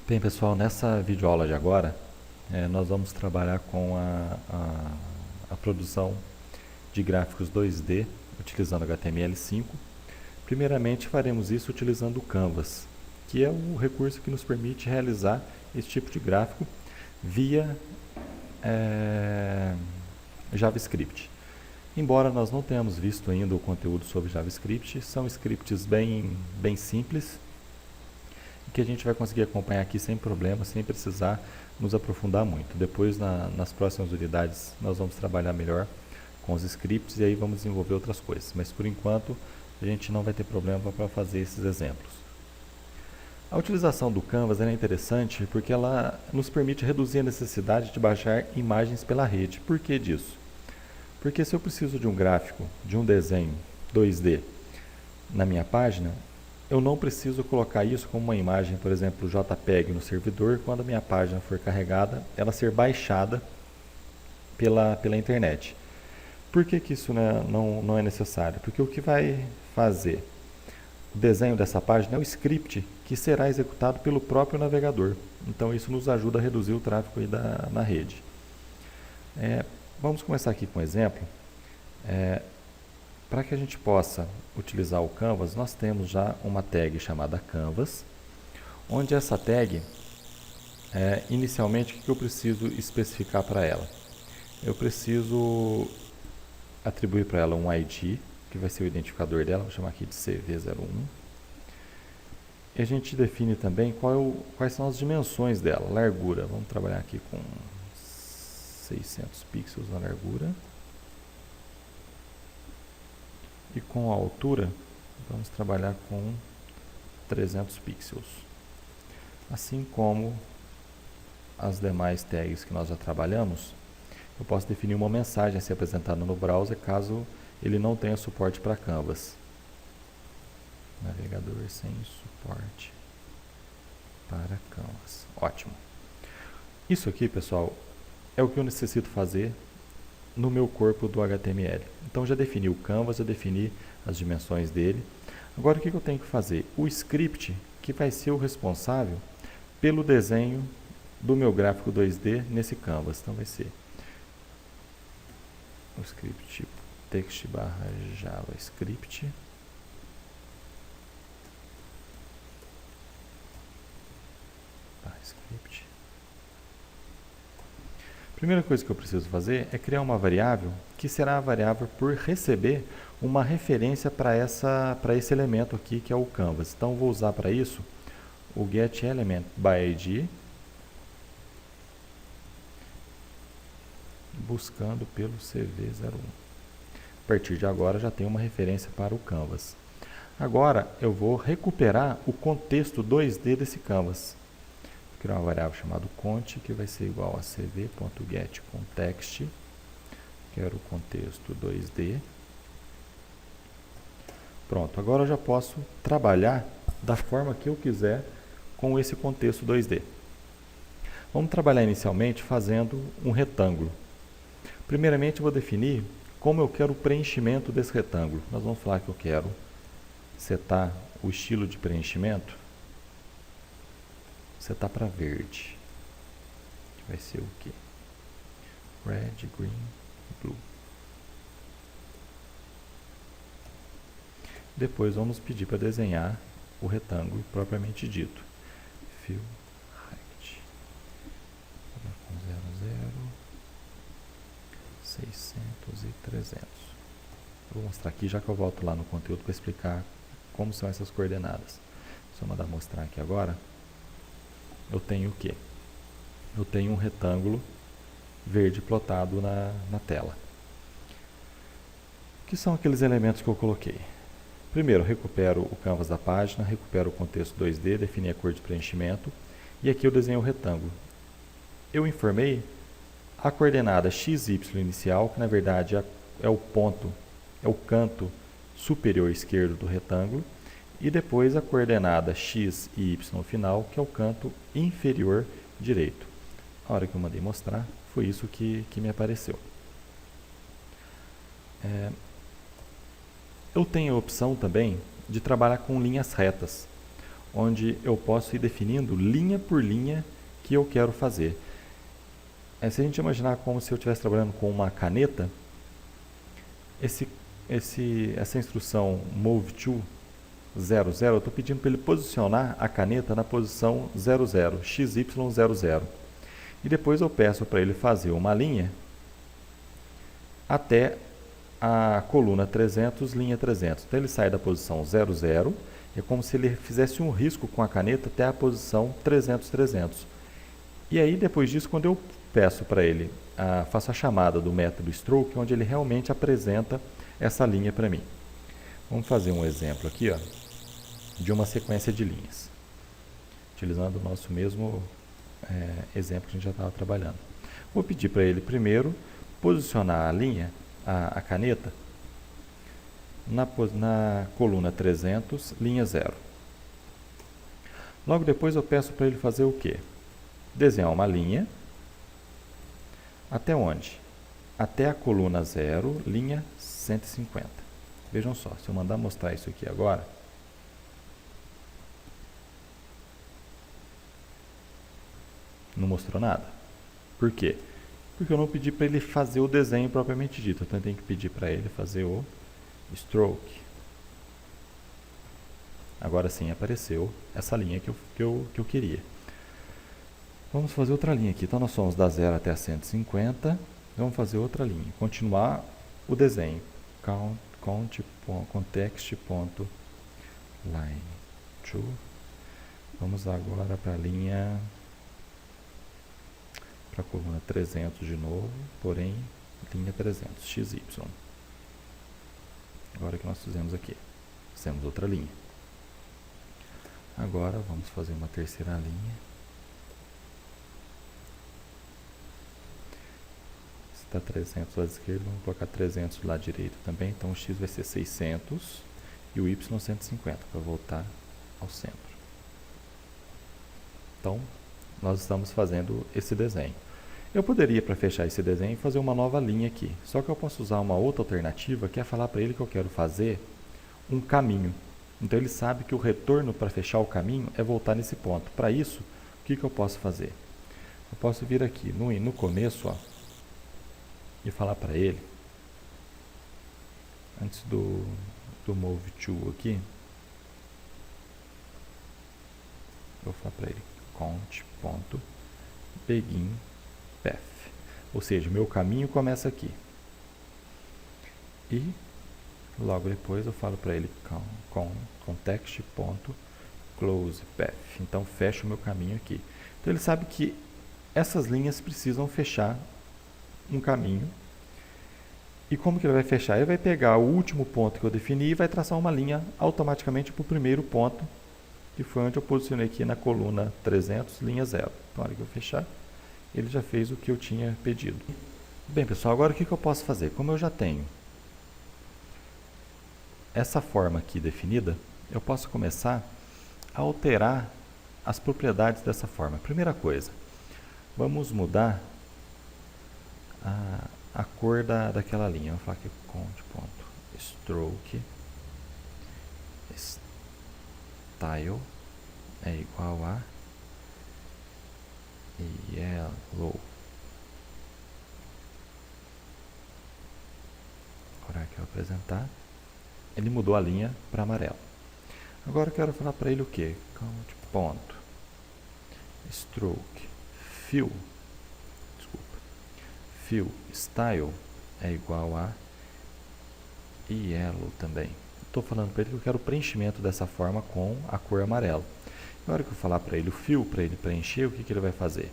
Bem, pessoal, nessa videoaula de agora, nós vamos trabalhar com a produção de gráficos 2D utilizando HTML5. Primeiramente, faremos isso utilizando o Canvas, que é o recurso que nos permite realizar esse tipo de gráfico via JavaScript. Embora nós não tenhamos visto ainda o conteúdo sobre JavaScript, são scripts bem simples, que a gente vai conseguir acompanhar aqui sem problema, sem precisar nos aprofundar muito. Depois, nas próximas unidades, nós vamos trabalhar melhor com os scripts e aí vamos desenvolver outras coisas. Mas, por enquanto, a gente não vai ter problema para fazer esses exemplos. A utilização do Canvas é interessante porque ela nos permite reduzir a necessidade de baixar imagens pela rede. Por que disso? Porque se eu preciso de um gráfico, de um desenho 2D na minha página, eu não preciso colocar isso como uma imagem, por exemplo, JPEG no servidor, quando a minha página for carregada, ela ser baixada pela internet. Por que isso não é necessário? Porque o que vai fazer o desenho dessa página é o script que será executado pelo próprio navegador. Então isso nos ajuda a reduzir o tráfego aí na rede. Vamos começar aqui com um exemplo. Para que a gente possa utilizar o Canvas, nós temos já uma tag chamada Canvas, onde essa tag, inicialmente, o que eu preciso especificar para ela? Eu preciso atribuir para ela um ID, que vai ser o identificador dela, vou chamar aqui de CV01. E a gente define também quais são as dimensões dela, largura. Vamos trabalhar aqui com 600 pixels na largura. E com a altura, vamos trabalhar com 300 pixels. Assim como as demais tags que nós já trabalhamos, eu posso definir uma mensagem a ser apresentada no browser caso ele não tenha suporte para Canvas. Navegador sem suporte para Canvas. Ótimo. Isso aqui, pessoal, é o que eu necessito fazer no meu corpo do HTML. Então já defini o Canvas, já defini as dimensões dele. Agora o que eu tenho que fazer? O script que vai ser o responsável pelo desenho do meu gráfico 2D nesse Canvas. Então vai ser o script tipo text/javascript. Script. Primeira coisa que eu preciso fazer é criar uma variável que será a variável por receber uma referência para esse elemento aqui que é o Canvas. Então vou usar para isso o getElementById, buscando pelo CV01. A partir de agora já tem uma referência para o Canvas. Agora eu vou recuperar o contexto 2D desse Canvas. Vou criar uma variável chamada cont, que vai ser igual a cv.getContext. Quero o contexto 2D. Pronto, agora eu já posso trabalhar da forma que eu quiser com esse contexto 2D. Vamos trabalhar inicialmente fazendo um retângulo. Primeiramente eu vou definir como eu quero o preenchimento desse retângulo. Nós vamos falar que eu quero setar o estilo de preenchimento, setar para verde, que vai ser o quê? Red, green, blue. Depois vamos pedir para desenhar o retângulo propriamente dito. Fill height. Com 00, 600 e 300. Vou mostrar aqui, já que eu volto lá no conteúdo para explicar como são essas coordenadas. Se eu mandar mostrar aqui agora, eu tenho o quê? Eu tenho um retângulo verde plotado na tela. O que são aqueles elementos que eu coloquei? Primeiro, recupero o canvas da página, recupero o contexto 2D, defini a cor de preenchimento e aqui eu desenho o retângulo. Eu informei a coordenada XY inicial, que na verdade é o ponto, é o canto superior esquerdo do retângulo, e depois a coordenada X e Y final, que é o canto inferior direito. A hora que eu mandei mostrar, foi isso que me apareceu. Eu tenho a opção também de trabalhar com linhas retas. onde eu posso ir definindo linha por linha que eu quero fazer. Se a gente imaginar como se eu estivesse trabalhando com uma caneta, essa instrução move to 00, eu estou pedindo para ele posicionar a caneta na posição 00, XY00. E depois eu peço para ele fazer uma linha até a coluna 300, linha 300. Então ele sai da posição 00, é como se ele fizesse um risco com a caneta até a posição 300, 300. E aí depois disso, quando eu peço para ele, faço a chamada do método stroke, onde ele realmente apresenta essa linha para mim. Vamos fazer um exemplo aqui, ó, de uma sequência de linhas, utilizando o nosso mesmo exemplo que a gente já estava trabalhando. Vou pedir para ele primeiro posicionar a linha, a caneta, na coluna 300, linha 0. Logo depois eu peço para ele fazer o quê? Desenhar uma linha. Até onde? Até a coluna 0, linha 150. Vejam só, se eu mandar mostrar isso aqui agora, não mostrou nada. Por quê? Porque eu não pedi para ele fazer o desenho propriamente dito. Então eu tenho que pedir para ele fazer o stroke. Agora sim apareceu essa linha que eu queria. Vamos fazer outra linha aqui. Então nós somos da 0 até a 150. Vamos fazer outra linha. Continuar o desenho. Context.line to. Vamos agora para a linha, para a coluna 300 de novo, porém linha 300, XY. Agora que nós fizemos aqui, fizemos outra linha. Agora vamos fazer uma terceira linha. Se está 300 do lado esquerdo, vamos colocar 300 do lado direito também. Então o X vai ser 600 e o Y 150, para voltar ao centro. Então, nós estamos fazendo esse desenho. Eu poderia, para fechar esse desenho, fazer uma nova linha aqui. Só que eu posso usar uma outra alternativa, que é falar para ele que eu quero fazer um caminho. Então ele sabe que o retorno para fechar o caminho é voltar nesse ponto. Para isso, o que eu posso fazer? Eu posso vir aqui no começo, ó, e falar para ele, antes do move to aqui, eu vou falar para ele count.begin path, ou seja, o meu caminho começa aqui. E logo depois eu falo para ele context.close path. Então fecha o meu caminho aqui. Então ele sabe que essas linhas precisam fechar um caminho. E como que ele vai fechar? Ele vai pegar o último ponto que eu defini e vai traçar uma linha automaticamente para o primeiro ponto, que foi onde eu posicionei aqui na coluna 300, linha 0. Então, na hora que eu fechar, ele já fez o que eu tinha pedido. Bem, pessoal, agora o que eu posso fazer? Como eu já tenho essa forma aqui definida, eu posso começar a alterar as propriedades dessa forma. Primeira coisa, vamos mudar a cor daquela linha. Vou falar aqui count.stroke style é igual a yellow. Agora que eu apresentar, ele mudou a linha para amarelo. Agora eu quero falar para ele o que? Count.stroke fill style é igual a yellow também. Estou falando para ele que eu quero o preenchimento dessa forma com a cor amarela. Na hora que eu falar para ele o fill, para ele preencher, o que ele vai fazer?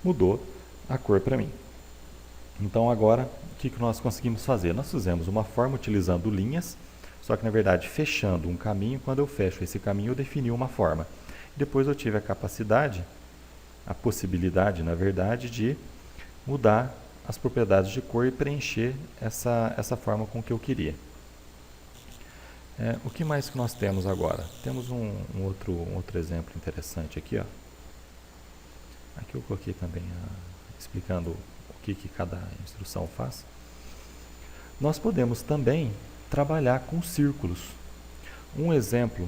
Mudou a cor para mim. Então agora, o que nós conseguimos fazer? Nós fizemos uma forma utilizando linhas, só que na verdade fechando um caminho. Quando eu fecho esse caminho, eu defini uma forma. Depois eu tive a capacidade, a possibilidade, na verdade, de mudar as propriedades de cor e preencher essa forma com que eu queria. O que mais que nós temos agora? Temos um outro exemplo interessante aqui, ó. Aqui eu coloquei também explicando o que cada instrução faz. Nós podemos também trabalhar com círculos. Um exemplo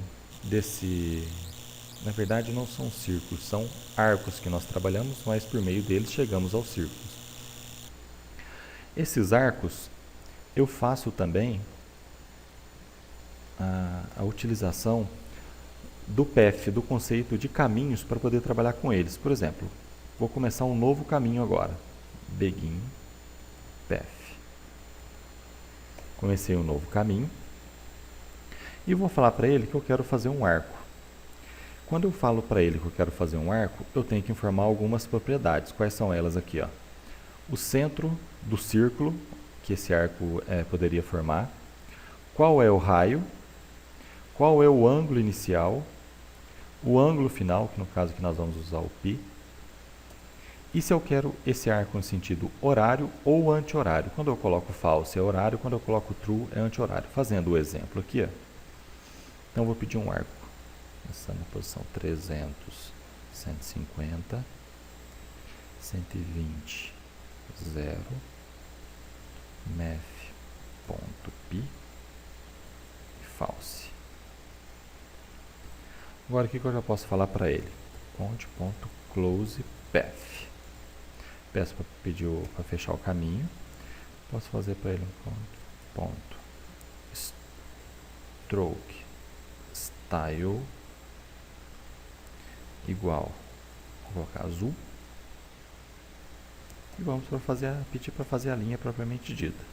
Na verdade não são círculos, são arcos que nós trabalhamos, mas por meio deles chegamos aos círculos. Esses arcos, eu faço também a utilização do path, do conceito de caminhos para poder trabalhar com eles. Por exemplo, vou começar um novo caminho agora. Begin path. Comecei um novo caminho e vou falar para ele que eu quero fazer um arco. Quando eu falo para ele que eu quero fazer um arco, eu tenho que informar algumas propriedades. Quais são elas aqui? Ó? O centro do círculo que esse arco poderia formar, qual é o raio, qual é o ângulo inicial, o ângulo final, que no caso aqui nós vamos usar o π, e se eu quero esse arco no sentido horário ou anti-horário. Quando eu coloco false é horário, quando eu coloco true é anti-horário. Fazendo o exemplo aqui, ó. Então eu vou pedir um arco, começando na posição 300, 150, 120, 0, math.p e false. Agora o que eu já posso falar para ele? Count.closePath. Peço para pedir para fechar o caminho. Posso fazer para ele um ponto stroke style igual, vou colocar azul, e vamos pedir para fazer a linha propriamente dita.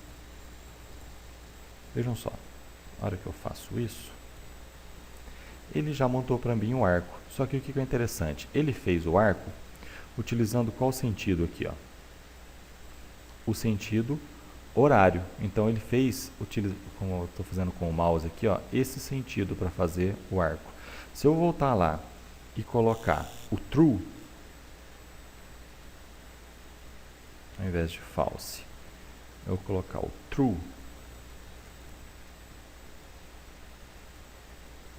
Vejam só, na hora que eu faço isso, ele já montou para mim um arco. Só que o que é interessante, ele fez o arco utilizando qual sentido aqui, ó? O sentido horário. Então ele fez, como eu estou fazendo com o mouse aqui, ó, esse sentido para fazer o arco. Se eu voltar lá e colocar o true, ao invés de false, eu vou colocar o true,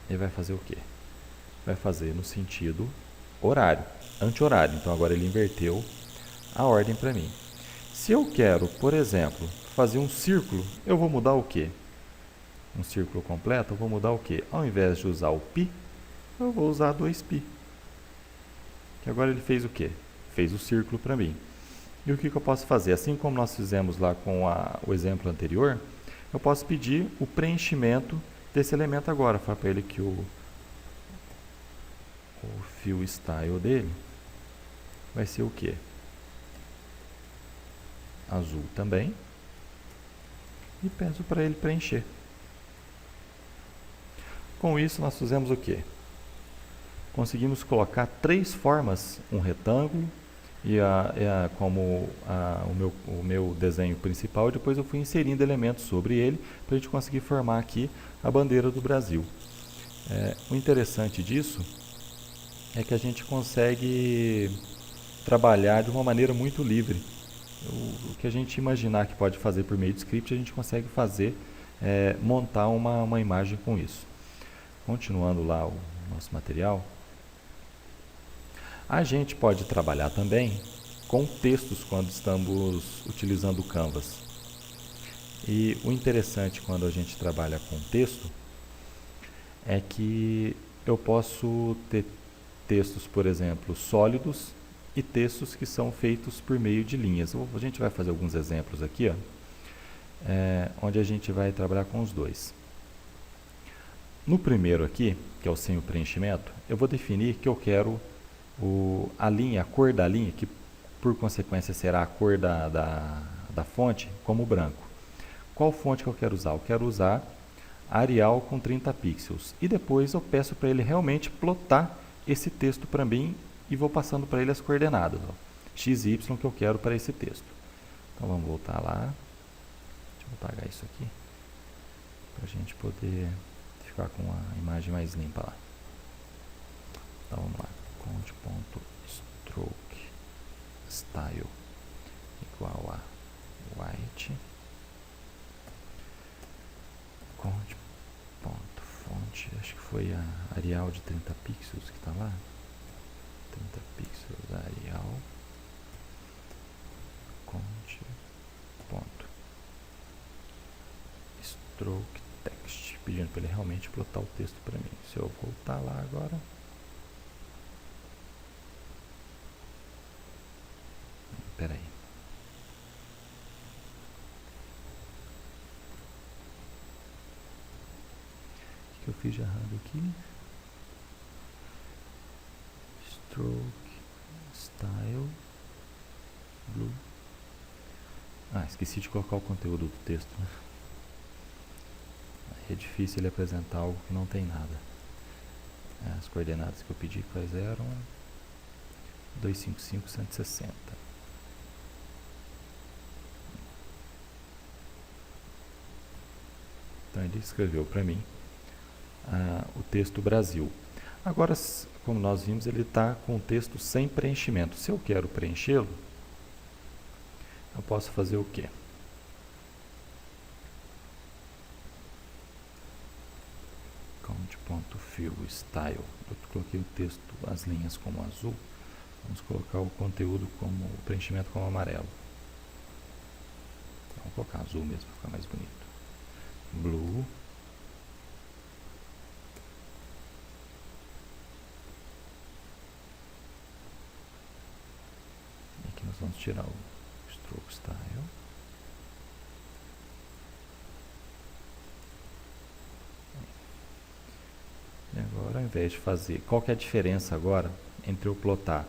ele vai fazer o quê? Vai fazer no sentido horário, anti-horário. Então agora ele inverteu a ordem para mim. Se eu quero, por exemplo, fazer um círculo, eu vou mudar o quê? Um círculo completo, eu vou mudar o quê? Ao invés de usar o π, eu vou usar 2π. Que agora ele fez o quê? Fez o círculo para mim. E o que eu posso fazer? Assim como nós fizemos lá com o exemplo anterior, eu posso pedir o preenchimento desse elemento agora. Falar para ele que o fill style dele vai ser o quê? Azul também. E peço para ele preencher. Com isso nós fizemos o quê? Conseguimos colocar 3 formas, um retângulo e o meu desenho principal. Depois eu fui inserindo elementos sobre ele para a gente conseguir formar aqui a bandeira do Brasil. O interessante disso é que a gente consegue trabalhar de uma maneira muito livre. O que a gente imaginar que pode fazer por meio de script, a gente consegue fazer, montar uma imagem com isso. Continuando lá o nosso material, a gente pode trabalhar também com textos quando estamos utilizando o Canvas. E o interessante quando a gente trabalha com texto é que eu posso ter textos, por exemplo, sólidos e textos que são feitos por meio de linhas. A gente vai fazer alguns exemplos aqui, ó, onde a gente vai trabalhar com os dois. No primeiro aqui, que é o sem o preenchimento, eu vou definir que eu quero a linha, a cor da linha, que por consequência será a cor da fonte, como branco. Qual fonte que eu quero usar? Eu quero usar Arial com 30 pixels. E depois eu peço para ele realmente plotar esse texto para mim e vou passando para ele as coordenadas, ó, x e y que eu quero para esse texto. Então vamos voltar lá. Deixa eu apagar isso aqui para a gente poder ficar com a imagem mais limpa lá. Então vamos lá. Count.stroke style igual a white. Count.font, acho que foi a Arial de 30 pixels que está lá. 30 pixels Arial. Count.stroke text, pedindo para ele realmente plotar o texto para mim. Se eu voltar lá agora, fiz de errado aqui? Stroke, Style, Blue. Esqueci de colocar o conteúdo do texto, né? É difícil ele apresentar algo que não tem nada. As coordenadas que eu pedi quais eram? 255, 160. Então ele escreveu para mim o texto Brasil. Agora, como nós vimos, ele está com o texto sem preenchimento. Se eu quero preenchê-lo, eu posso fazer o quê? Count.fill style. Eu coloquei o texto, as linhas como azul. Vamos colocar o conteúdo como o preenchimento como amarelo. Vamos colocar azul mesmo para ficar mais bonito. Blue. E aqui nós vamos tirar o stroke style. E agora, ao invés de fazer... Qual que é a diferença agora entre eu plotar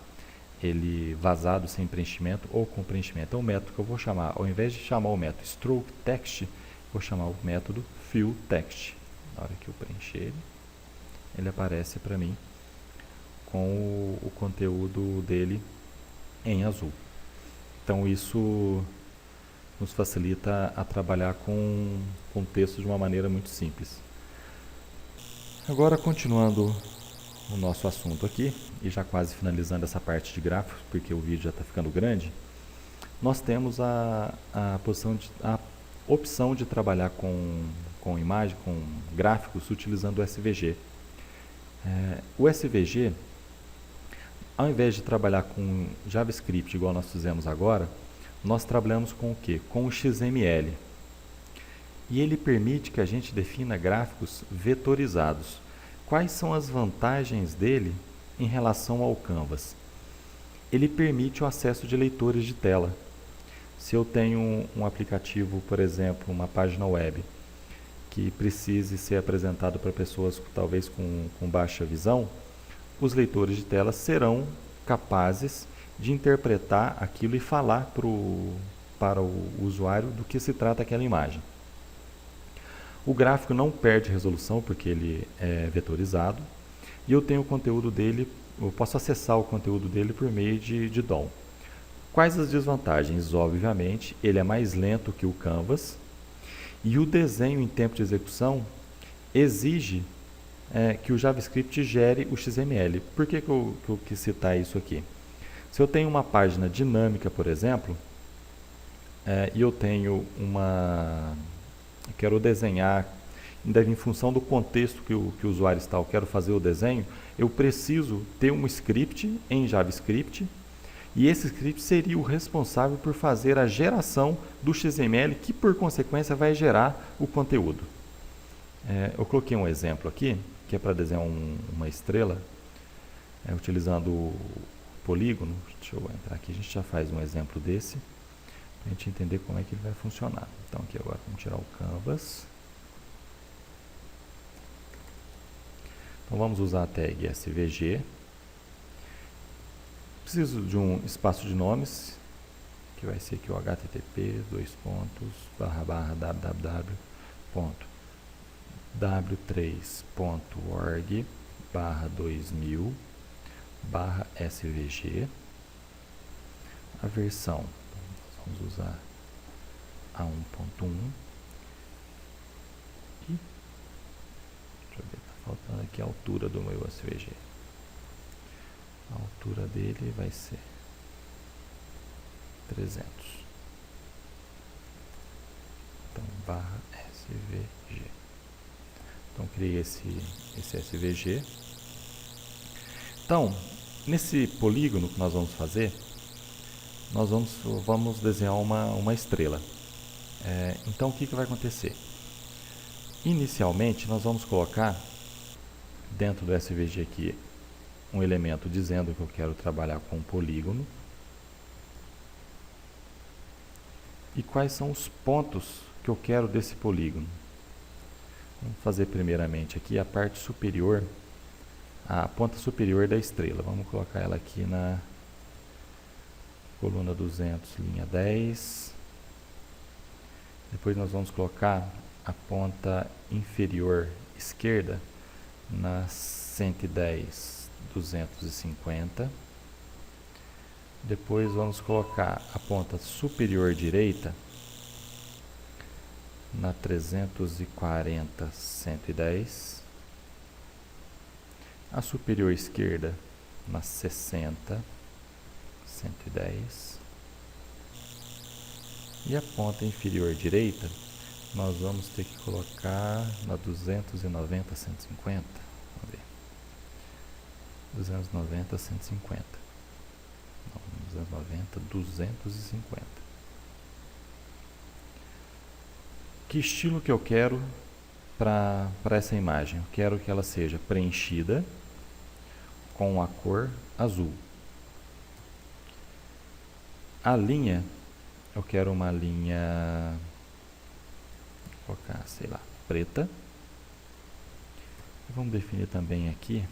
ele vazado sem preenchimento ou com preenchimento? É o método que eu vou chamar. Ao invés de chamar o método stroke text, vou chamar o método fill text. Na hora que eu preencher ele aparece para mim com o conteúdo dele em azul. Então isso nos facilita a trabalhar com texto de uma maneira muito simples. Agora, continuando o nosso assunto aqui, e já quase finalizando essa parte de gráficos, porque o vídeo já está ficando grande, nós temos a opção de trabalhar com imagem, com gráficos, utilizando o SVG. O SVG, ao invés de trabalhar com JavaScript, igual nós fizemos agora, nós trabalhamos com o quê? Com o XML. E ele permite que a gente defina gráficos vetorizados. Quais são as vantagens dele em relação ao Canvas? Ele permite o acesso de leitores de tela. Se eu tenho um aplicativo, por exemplo, uma página web, que precise ser apresentado para pessoas talvez com baixa visão, os leitores de tela serão capazes de interpretar aquilo e falar para o usuário do que se trata aquela imagem. O gráfico não perde resolução porque ele é vetorizado e eu tenho o conteúdo dele, eu posso acessar o conteúdo dele por meio de DOM. Quais as desvantagens? Obviamente, ele é mais lento que o Canvas e o desenho em tempo de execução exige que o JavaScript gere o XML. Por que eu quis citar isso aqui? Se eu tenho uma página dinâmica, por exemplo, e eu tenho quero desenhar, em função do contexto que o usuário está, eu quero fazer o desenho, eu preciso ter um script em JavaScript, e esse script seria o responsável por fazer a geração do XML, que por consequência vai gerar o conteúdo. Eu coloquei um exemplo aqui, que é para desenhar uma estrela, utilizando o polígono. Deixa eu entrar aqui, a gente já faz um exemplo desse, para a gente entender como é que ele vai funcionar. Então aqui agora vamos tirar o Canvas. Então vamos usar a tag SVG. Preciso de um espaço de nomes, que vai ser aqui o http://www.w3.org/2000/svg. A versão, vamos usar a 1.1. E deixa eu ver, está faltando aqui a altura do meu SVG. A altura dele vai ser 300. Então, /svg. Então, criei esse SVG. Então, nesse polígono que nós vamos fazer, nós vamos desenhar uma estrela. Então, o que vai acontecer? Inicialmente, nós vamos colocar dentro do SVG aqui um elemento dizendo que eu quero trabalhar com polígono. E quais são os pontos que eu quero desse polígono? Vamos fazer primeiramente aqui a parte superior, a ponta superior da estrela. Vamos colocar ela aqui na coluna 200, linha 10. Depois nós vamos colocar a ponta inferior esquerda na 110, 250. Depois vamos colocar a ponta superior direita na 340, 110. A superior esquerda na 60, 110. E a ponta inferior direita nós vamos ter que colocar na 290, 150. Vamos ver. 290, 150. Não, 290, 250. Que estilo que eu quero para essa imagem? Eu quero que ela seja preenchida com a cor azul. A linha, eu quero uma linha, vou colocar, sei lá, preta. Vamos definir também aqui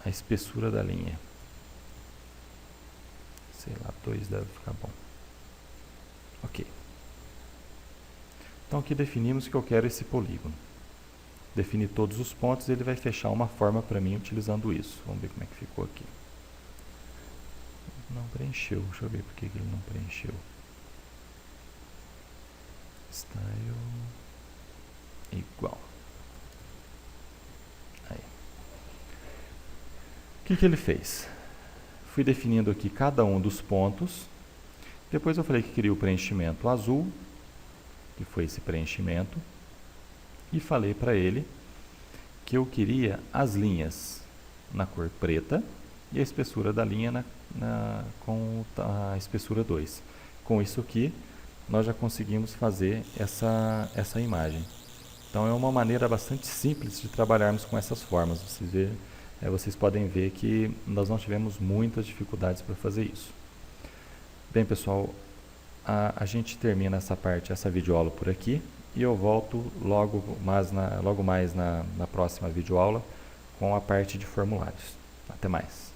a espessura da linha. Sei lá, 2 deve ficar bom. Ok. Então aqui definimos que eu quero esse polígono. Defini todos os pontos e ele vai fechar uma forma para mim utilizando isso. Vamos ver como é que ficou aqui. Não preencheu. Deixa eu ver por que ele não preencheu. Style igual. Aí. O que ele fez? Fui definindo aqui cada um dos pontos. Depois eu falei que queria o preenchimento azul, que foi esse preenchimento, e falei para ele que eu queria as linhas na cor preta e a espessura da linha com a espessura 2. Com isso aqui, nós já conseguimos fazer essa imagem. Então é uma maneira bastante simples de trabalharmos com essas formas. Vocês podem ver que nós não tivemos muitas dificuldades para fazer isso. Bem, pessoal, a gente termina essa videoaula por aqui e eu volto logo mais na próxima videoaula com a parte de formulários. Até mais!